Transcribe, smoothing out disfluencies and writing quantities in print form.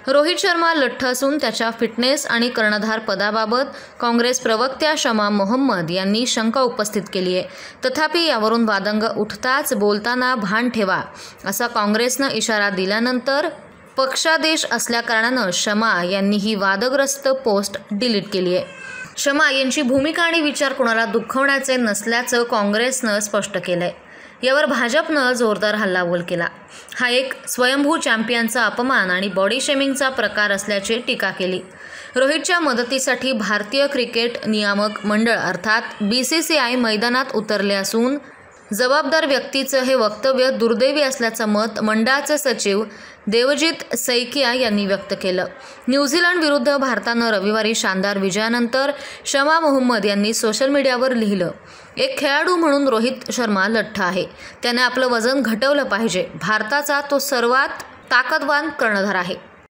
रोहित शर्मा लठ्ठ असून त्याच्या फिटनेस आणि कर्णधार पदाबाबत काँग्रेस प्रवक्त्या शमा मोहम्मद यांनी शंका उपस्थित केली आहे। तथापि यावरून वादंग उठताच बोलताना भान ठेवा असा काँग्रेसनं इशारा दिल्यानंतर पक्षादेश असल्याकारणानं शमा यांनी ही वादग्रस्त पोस्ट डिलीट केली आहे। शमा यांची भूमिका आणि विचार कोणाला दुखवण्याचे नसल्याचं काँग्रेसनं स्पष्ट केलंय। यावर भाजपनं जोरदार हल्लाबोल केला। हा एक स्वयंभू चॅम्पियनचा अपमान आणि बॉडी शेमिंगचा प्रकार असल्याची टीका केली। रोहितच्या मदतीसाठी भारतीय क्रिकेट नियामक मंडळ अर्थात BCCI मैदानात उतरले असून जबाबदार व्यक्तीचं हे वक्तव्य दुर्दैवी असल्याचं मत मंडळाचे सचिव देवजीत सैकिया यांनी व्यक्त केलं। न्यूझीलंड विरुद्ध भारतानं रविवारी शानदार विजयानंतर शमा मोहम्मद यांनी सोशल मीडियावर लिहिलं, एक खेळाडू म्हणून रोहित शर्मा लठ्ठ आहे। त्याने आपलं वजन घटवलं पाहिजे। भारताचा तो सर्वात ताकदवान कर्णधार आहे।